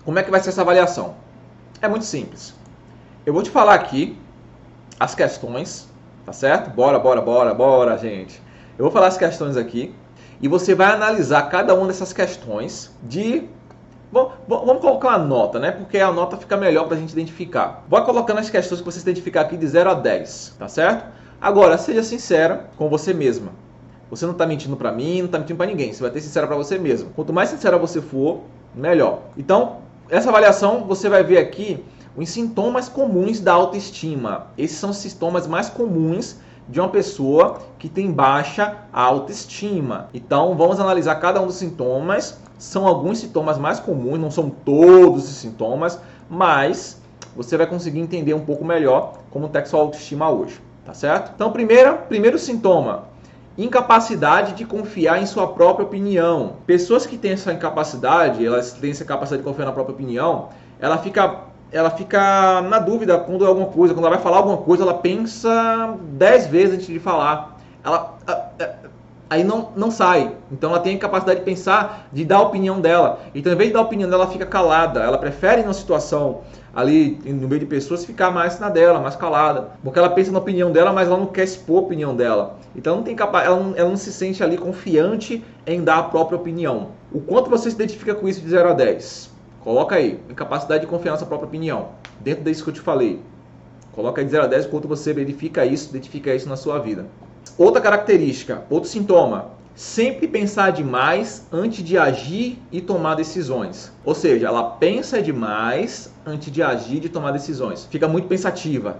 Como é que vai ser essa avaliação? É muito simples. Eu vou te falar aqui as questões, tá certo? Bora, gente. Eu vou falar as questões aqui e você vai analisar cada uma dessas questões de... Vamos colocar uma nota, né? Porque a nota fica melhor para a gente identificar. Vou colocando as questões que você identificar aqui de 0 a 10, tá certo? Agora, seja sincera com você mesma. Você não está mentindo para mim, não está mentindo para ninguém. Você vai ter sincera para você mesmo. Quanto mais sincera você for, melhor. Então, essa avaliação você vai ver aqui os sintomas comuns da autoestima. Esses são os sintomas mais comuns de uma pessoa que tem baixa autoestima. Então, vamos analisar cada um dos sintomas. São alguns sintomas mais comuns, não são todos os sintomas, mas você vai conseguir entender um pouco melhor como está a sua autoestima hoje, tá certo? Então, primeiro sintoma, incapacidade de confiar em sua própria opinião. Pessoas que têm essa incapacidade, elas têm essa capacidade de confiar na própria opinião, ela fica na dúvida quando é alguma coisa, quando ela vai falar alguma coisa, ela pensa 10 vezes antes de falar. Aí não sai. Então ela tem a capacidade de pensar, de dar a opinião dela. Então, em vez de dar a opinião dela, ela fica calada. Ela prefere, numa situação ali no meio de pessoas, ficar mais na dela, mais calada. Porque ela pensa na opinião dela, mas ela não quer expor a opinião dela. Então ela não se sente ali confiante em dar a própria opinião. O quanto você se identifica com isso de 0 a 10? Coloca aí, incapacidade de confiar na sua própria opinião. Dentro disso que eu te falei. Coloca aí de 0 a 10 o quanto você identifica isso na sua vida. Outra característica, outro sintoma, sempre pensar demais antes de agir e tomar decisões. Ou seja, ela pensa demais antes de agir e de tomar decisões. Fica muito pensativa.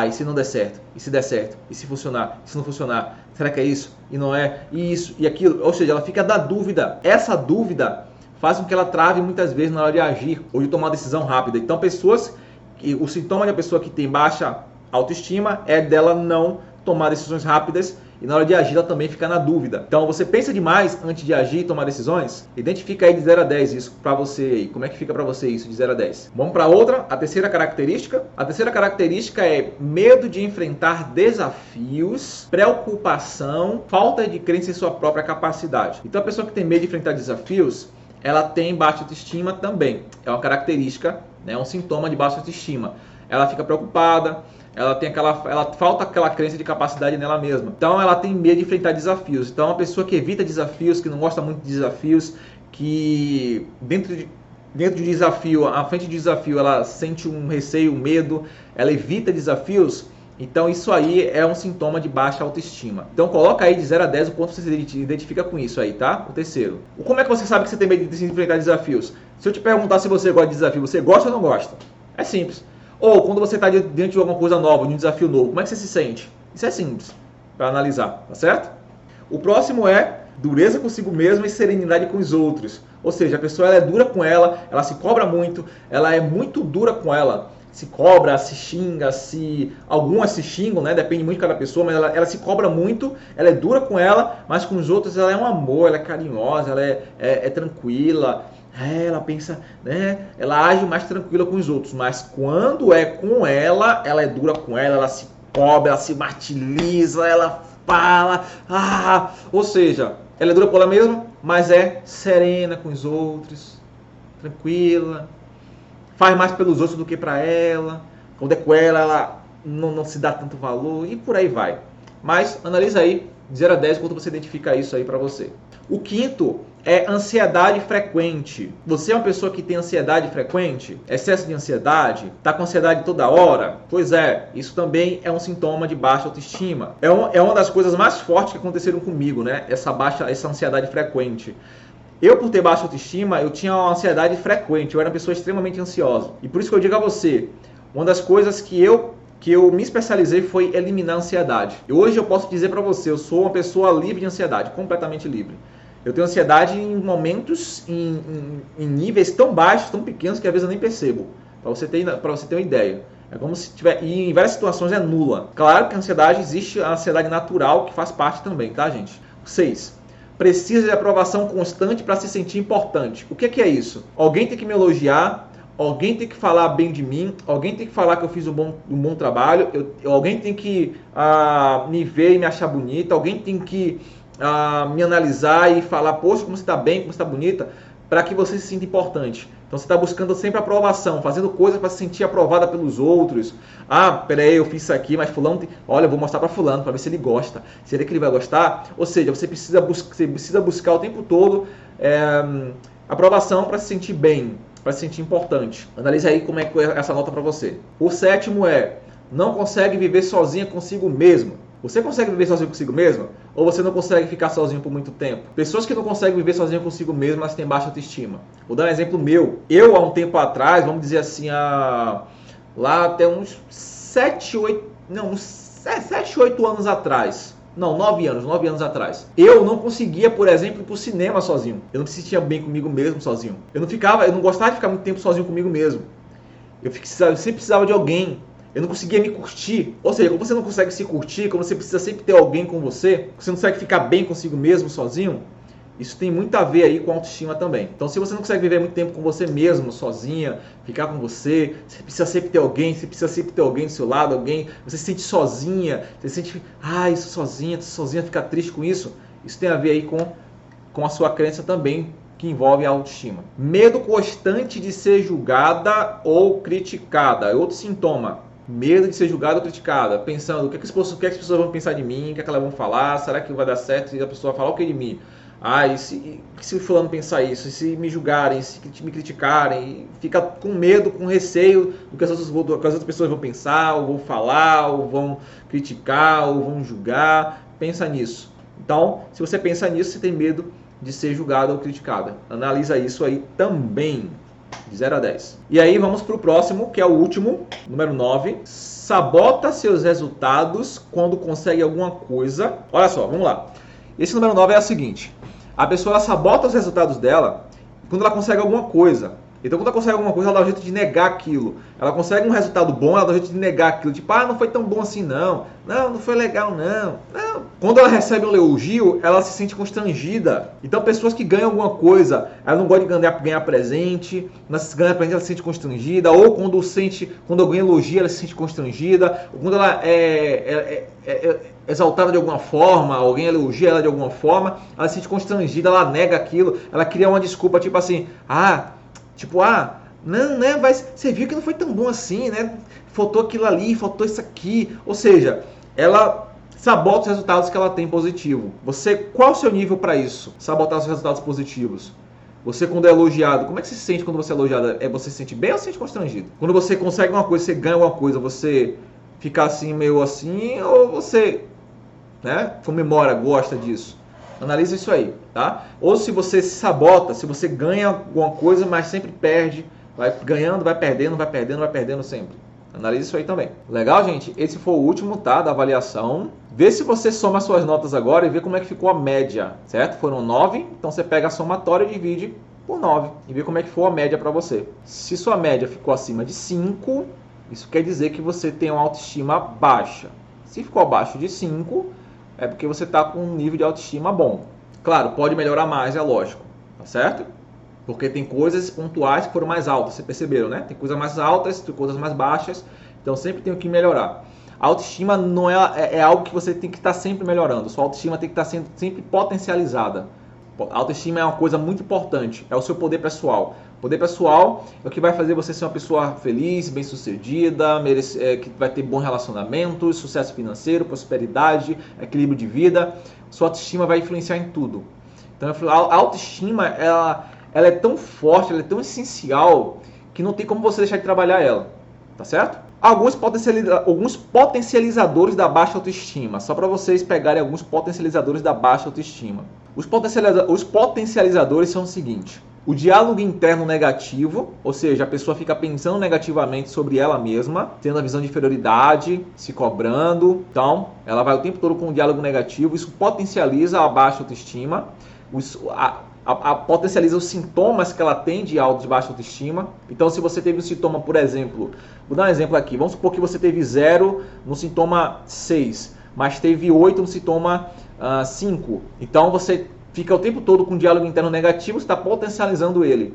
E se não der certo? E se der certo? E se funcionar? E se não funcionar? Será que é isso? E não é? E isso? E aquilo? Ou seja, ela fica na dúvida. Essa dúvida faz com que ela trave muitas vezes na hora de agir ou de tomar uma decisão rápida. Então, o sintoma de uma pessoa que tem baixa autoestima é dela não tomar decisões rápidas e na hora de agir ela também fica na dúvida. Então você pensa demais antes de agir e tomar decisões? Identifica aí de 0 a 10 isso para você aí. Como é que fica para você isso de 0 a 10? Vamos para outra, a terceira característica. A terceira característica é medo de enfrentar desafios, preocupação, falta de crença em sua própria capacidade. Então a pessoa que tem medo de enfrentar desafios, ela tem baixa autoestima também. É uma característica, né, um sintoma de baixa autoestima. Ela fica preocupada, ela falta aquela crença de capacidade nela mesma. Então ela tem medo de enfrentar desafios. Então é uma pessoa que evita desafios, que não gosta muito de desafios, que dentro de desafio, à frente de desafio, ela sente um receio, um medo, ela evita desafios. Então isso aí é um sintoma de baixa autoestima. Então coloca aí de 0 a 10 o quanto você se identifica com isso aí, tá? O terceiro. Como é que você sabe que você tem medo de enfrentar desafios? Se eu te perguntar se você gosta de desafio, você gosta ou não gosta? É simples. Ou quando você está diante de alguma coisa nova, de um desafio novo, como é que você se sente? Isso é simples para analisar, tá certo? O próximo é dureza consigo mesma e serenidade com os outros. Ou seja, a pessoa ela é dura com ela se cobra muito, ela é muito dura com ela. Se cobra, se xinga, algumas se xingam, né? Depende muito de cada pessoa, mas ela se cobra muito, ela é dura com ela, mas com os outros ela é um amor, ela é carinhosa, ela é tranquila. Ela pensa, né? Ela age mais tranquila com os outros, mas quando é com ela é dura com ela se cobra, ela se martiriza, ela fala, ou seja, ela é dura com ela mesma, mas é serena com os outros, tranquila, faz mais pelos outros do que para ela. Quando é com ela não se dá tanto valor e por aí vai. Mas analisa aí de 0 a 10 quanto você identifica isso aí para você. O quinto é ansiedade frequente. Você é uma pessoa que tem ansiedade frequente? Excesso de ansiedade? Está com ansiedade toda hora? Pois é, isso também é um sintoma de baixa autoestima. É uma das coisas mais fortes que aconteceram comigo, né? Essa ansiedade frequente. Eu, por ter baixa autoestima, eu tinha uma ansiedade frequente. Eu era uma pessoa extremamente ansiosa. E por isso que eu digo a você, uma das coisas que eu me especializei foi eliminar a ansiedade. E hoje eu posso dizer para você, eu sou uma pessoa livre de ansiedade, completamente livre. Eu tenho ansiedade em momentos, em níveis tão baixos, tão pequenos, que às vezes eu nem percebo. Para você ter uma ideia. É como se tiver, e em várias situações é nula. Claro que a ansiedade existe, a ansiedade natural, que faz parte também, tá, gente? 6. Precisa de aprovação constante para se sentir importante. O que é isso? Alguém tem que me elogiar, alguém tem que falar bem de mim, alguém tem que falar que eu fiz um bom trabalho, alguém tem que me ver e me achar bonita, alguém tem que me analisar e falar, poxa, como você está bem, como você está bonita, para que você se sinta importante. Então você está buscando sempre aprovação, fazendo coisas para se sentir aprovada pelos outros. Ah, peraí, eu fiz isso aqui, mas fulano, olha, eu vou mostrar para fulano para ver se ele gosta. Será que ele vai gostar? Ou seja, você precisa buscar o tempo todo aprovação para se sentir bem, para se sentir importante. Analise aí como é que é essa nota para você. O 7º é, não consegue viver sozinha consigo mesmo. Você consegue viver sozinho consigo mesmo? Ou você não consegue ficar sozinho por muito tempo? Pessoas que não conseguem viver sozinho consigo mesmo, elas têm baixa autoestima. Vou dar um exemplo meu. Eu, há um tempo atrás, vamos dizer assim, lá até uns 7, 8 anos atrás. Não, 9 anos atrás. Eu não conseguia, por exemplo, ir pro cinema sozinho. Eu não me sentia bem comigo mesmo sozinho. Eu não gostava de ficar muito tempo sozinho comigo mesmo. Eu sempre precisava de alguém. Eu não conseguia me curtir. Ou seja, como você não consegue se curtir, como você precisa sempre ter alguém com você, você não consegue ficar bem consigo mesmo, sozinho, isso tem muito a ver aí com autoestima também. Então, se você não consegue viver muito tempo com você mesmo, sozinha, ficar com você precisa sempre ter alguém, você precisa sempre ter alguém do seu lado, você se sente sozinha, você se sente, estou sozinha, fica triste com isso. Isso tem a ver aí com a sua crença também, que envolve a autoestima. Medo constante de ser julgada ou criticada. É outro sintoma. Medo de ser julgada ou criticada. Pensando, o que as pessoas vão pensar de mim? O que elas vão falar? Será que vai dar certo? E a pessoa falar o que de mim? E se o fulano pensar isso? E se me julgarem? Se me criticarem? Fica com medo, com receio do que as outras pessoas vão pensar, ou vão falar, ou vão criticar, ou vão julgar. Pensa nisso. Então, se você pensa nisso, você tem medo de ser julgada ou criticada. Analisa isso aí também, de 0 a 10. E aí vamos para o próximo, que é o último, número 9. Sabota seus resultados quando consegue alguma coisa. Olha só, vamos lá. Esse número 9 é o seguinte. A pessoa ela sabota os resultados dela quando ela consegue alguma coisa. Então, quando ela consegue alguma coisa, ela dá um jeito de negar aquilo. Ela consegue um resultado bom, ela dá um jeito de negar aquilo. Tipo, não foi tão bom assim, não. Não foi legal, não. Quando ela recebe um elogio, ela se sente constrangida. Então, pessoas que ganham alguma coisa, ela não gosta de ganhar presente. Quando ganha presente, ela se sente constrangida. Ou quando alguém elogia, ela se sente constrangida. Ou quando ela é exaltada de alguma forma, alguém elogia ela de alguma forma, ela se sente constrangida, ela nega aquilo. Ela cria uma desculpa, tipo assim, não, né? Você viu que não foi tão bom assim, né? Faltou aquilo ali, faltou isso aqui. Ou seja, ela sabota os resultados que ela tem positivo. Qual é o seu nível para isso? Sabotar os resultados positivos. Você, quando é elogiado, como é que você se sente quando você é elogiado? Você se sente bem ou se sente constrangido? Quando você consegue uma coisa, você ganha alguma coisa, você fica assim, meio assim, ou você, né, comemora, gosta disso? Analisa isso aí, tá? Ou se você se sabota, se você ganha alguma coisa, mas sempre perde, vai ganhando, vai perdendo sempre. Analisa isso aí também. Legal, gente? Esse foi o último, tá? Da avaliação. Vê se você soma suas notas agora e vê como é que ficou a média, certo? Foram 9, então você pega a somatória e divide por 9 e vê como é que foi a média para você. Se sua média ficou acima de 5, isso quer dizer que você tem uma autoestima baixa. Se ficou abaixo de 5, é porque você está com um nível de autoestima bom. Claro, pode melhorar mais, é lógico, tá certo? Porque tem coisas pontuais que foram mais altas, vocês perceberam, né? Tem coisas mais altas, tem coisas mais baixas, então sempre tem o que melhorar. A autoestima não é algo que você tem que estar sempre melhorando, sua autoestima tem que estar sendo sempre potencializada. A autoestima é uma coisa muito importante, é o seu poder pessoal. O poder pessoal é o que vai fazer você ser uma pessoa feliz, bem-sucedida, que vai ter bons relacionamentos, sucesso financeiro, prosperidade, equilíbrio de vida. Sua autoestima vai influenciar em tudo. Então, a autoestima ela é tão forte, ela é tão essencial, que não tem como você deixar de trabalhar ela. Tá certo? Alguns potencializadores da baixa autoestima. Só para vocês pegarem alguns potencializadores da baixa autoestima. Os potencializadores são o seguinte. O diálogo interno negativo, ou seja, a pessoa fica pensando negativamente sobre ela mesma, tendo a visão de inferioridade, se cobrando. Então, ela vai o tempo todo com um diálogo negativo. Isso potencializa a baixa autoestima. Potencializa os sintomas que ela tem de baixa autoestima. Então, se você teve um sintoma, por exemplo, vou dar um exemplo aqui. Vamos supor que você teve 0 no sintoma 6, mas teve 8 no sintoma 5. Então, você fica o tempo todo com um diálogo interno negativo, você está potencializando ele.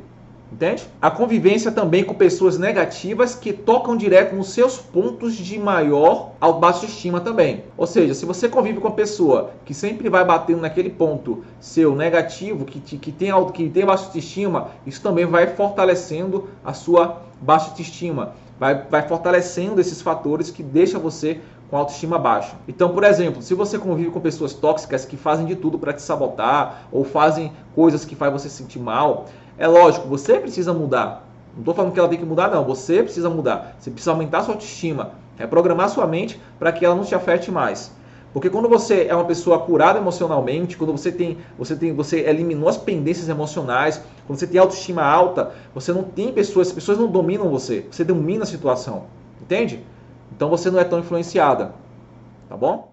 Entende? A convivência também com pessoas negativas que tocam direto nos seus pontos de maior baixa estima também. Ou seja, se você convive com uma pessoa que sempre vai batendo naquele ponto seu negativo, que tem baixa autoestima, isso também vai fortalecendo a sua baixa autoestima. Vai fortalecendo esses fatores que deixam você com autoestima baixa. Então, por exemplo, se você convive com pessoas tóxicas que fazem de tudo para te sabotar ou fazem coisas que fazem você se sentir mal, é lógico, você precisa mudar. Não estou falando que ela tem que mudar, não. Você precisa mudar. Você precisa aumentar sua autoestima, reprogramar sua mente para que ela não te afete mais. Porque quando você é uma pessoa curada emocionalmente, quando você eliminou as pendências emocionais, quando você tem autoestima alta, você não tem pessoas, as pessoas não dominam você. Você domina a situação. Entende? Então você não é tão influenciada. Tá bom?